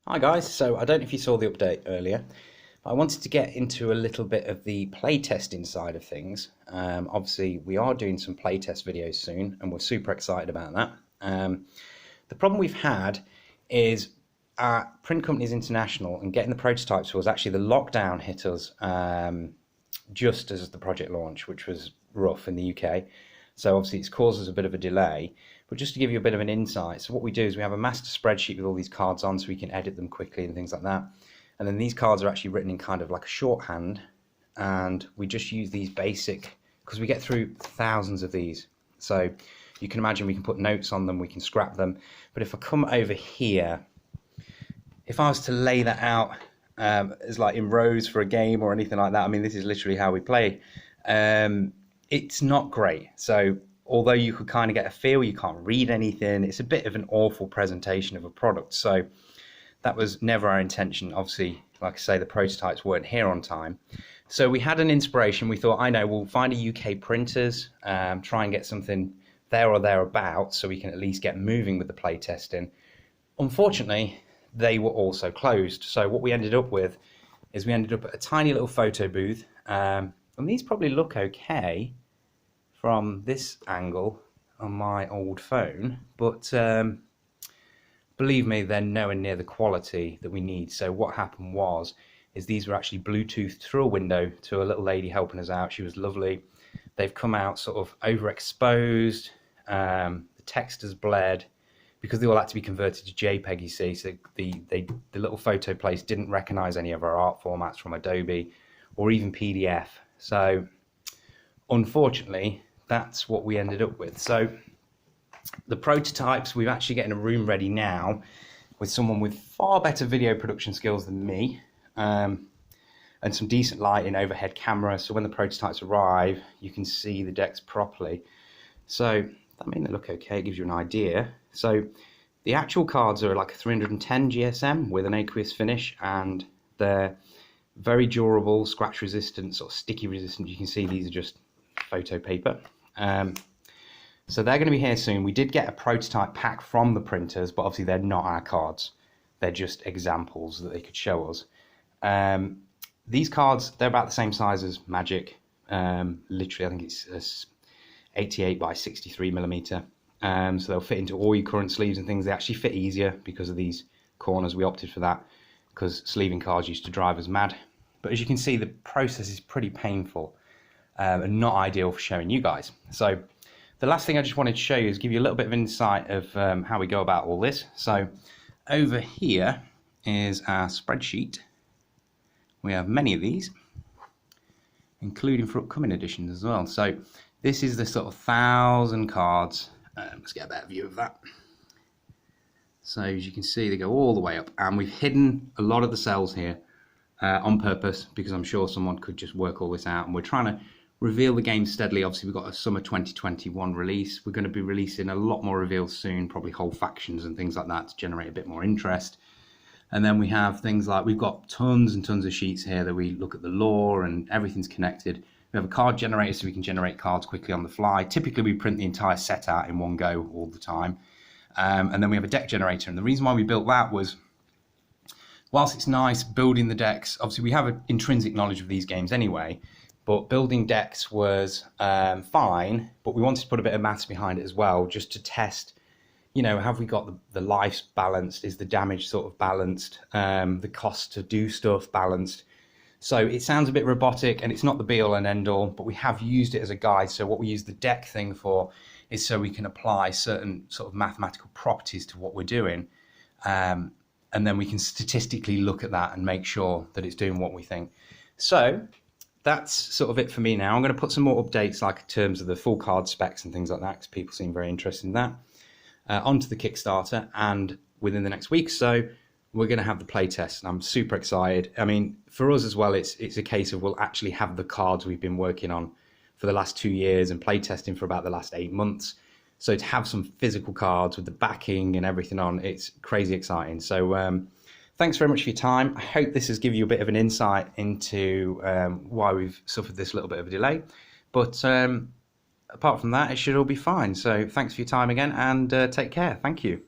Hi guys, so I don't know if you saw the update earlier, but I wanted to get into a little bit of the playtesting side of things. Obviously, we are doing some playtest videos soon, and we're super excited about that. The problem we've had is our print company's international, and getting the prototypes was actually the lockdown hit us just as the project launch, which was rough in the UK. So obviously it's caused us a bit of a delay. But just to give you a bit of an insight, so what we do is we have a master spreadsheet with all these cards on so we can edit them quickly and things like that. And then these cards are actually written in kind of like a shorthand, and we just use these basic, because we get through thousands of these. So you can imagine we can put notes on them, we can scrap them. But if I come over here, if I was to lay that out as like in rows for a game or anything like that, I mean, this is literally how we play. It's not great. So although you could kind of get a feel, you can't read anything. It's a bit of an awful presentation of a product. So that was never our intention. Obviously, like I say, the prototypes weren't here on time. So we had an inspiration. We thought, I know, we'll find a UK printers, try and get something there or thereabouts so we can at least get moving with the playtesting. Unfortunately, they were also closed. So what we ended up with is we ended up at a tiny little photo booth. And these probably look okay from this angle on my old phone, but believe me, they're nowhere near the quality that we need. So what happened is these were actually Bluetoothed through a window to a little lady helping us out. She was lovely. They've come out sort of overexposed. The text has bled because they all had to be converted to JPEG, you see. So the little photo place didn't recognize any of our art formats from Adobe or even PDF. So unfortunately, that's what we ended up with. So the prototypes, we're actually getting a room ready now with someone with far better video production skills than me, and some decent lighting, overhead camera, so when the prototypes arrive you can see the decks properly. So I mean, they look okay, it gives you an idea. So the actual cards are like a 310 GSM with an aqueous finish, and they're very durable, scratch resistant, sort of sticky resistant. You can see these are just photo paper. So they're going to be here soon. We did get a prototype pack from the printers, but obviously they're not our cards. They're just examples that they could show us. These cards, they're about the same size as Magic. Literally, I think it's 88 by 63 millimeter. So they'll fit into all your current sleeves and things. They actually fit easier because of these corners. We opted for that because sleeving cards used to drive us mad. But as you can see, the process is pretty painful. And not ideal for showing you guys. So the last thing I just wanted to show you is give you a little bit of insight of how we go about all this. So over here is our spreadsheet. We have many of these, including for upcoming editions as well. So this is the sort of 1,000 cards. Let's get a better view of that. So as you can see, they go all the way up, and we've hidden a lot of the cells here on purpose because I'm sure someone could just work all this out, and we're trying to reveal the game steadily. Obviously, we've got a summer 2021 release. We're going to be releasing a lot more reveals soon, probably whole factions and things like that to generate a bit more interest. And then we have things like, we've got tons and tons of sheets here that we look at the lore, and everything's connected. We have a card generator so we can generate cards quickly on the fly. Typically, we print the entire set out in one go all the time. And then we have a deck generator. And the reason why we built that was, whilst it's nice building the decks, obviously we have an intrinsic knowledge of these games anyway, but building decks was fine, but we wanted to put a bit of maths behind it as well, just to test, you know, have we got the lives balanced? Is the damage sort of balanced? The cost to do stuff balanced? So it sounds a bit robotic, and it's not the be all and end all, but we have used it as a guide. So what we use the deck thing for is so we can apply certain sort of mathematical properties to what we're doing. And then we can statistically look at that and make sure that it's doing what we think. So that's sort of it for me now. I'm going to put some more updates, like in terms of the full card specs and things like that, because people seem very interested in that, onto the Kickstarter. And within the next week or so, we're going to have the playtest, and I'm super excited. I mean, for us as well, it's a case of we'll actually have the cards we've been working on for the last 2 years and playtesting for about the last 8 months. So to have some physical cards with the backing and everything on, it's crazy exciting. So thanks very much for your time. I hope this has given you a bit of an insight into why we've suffered this little bit of a delay. But apart from that, it should all be fine. So thanks for your time again, and take care. Thank you.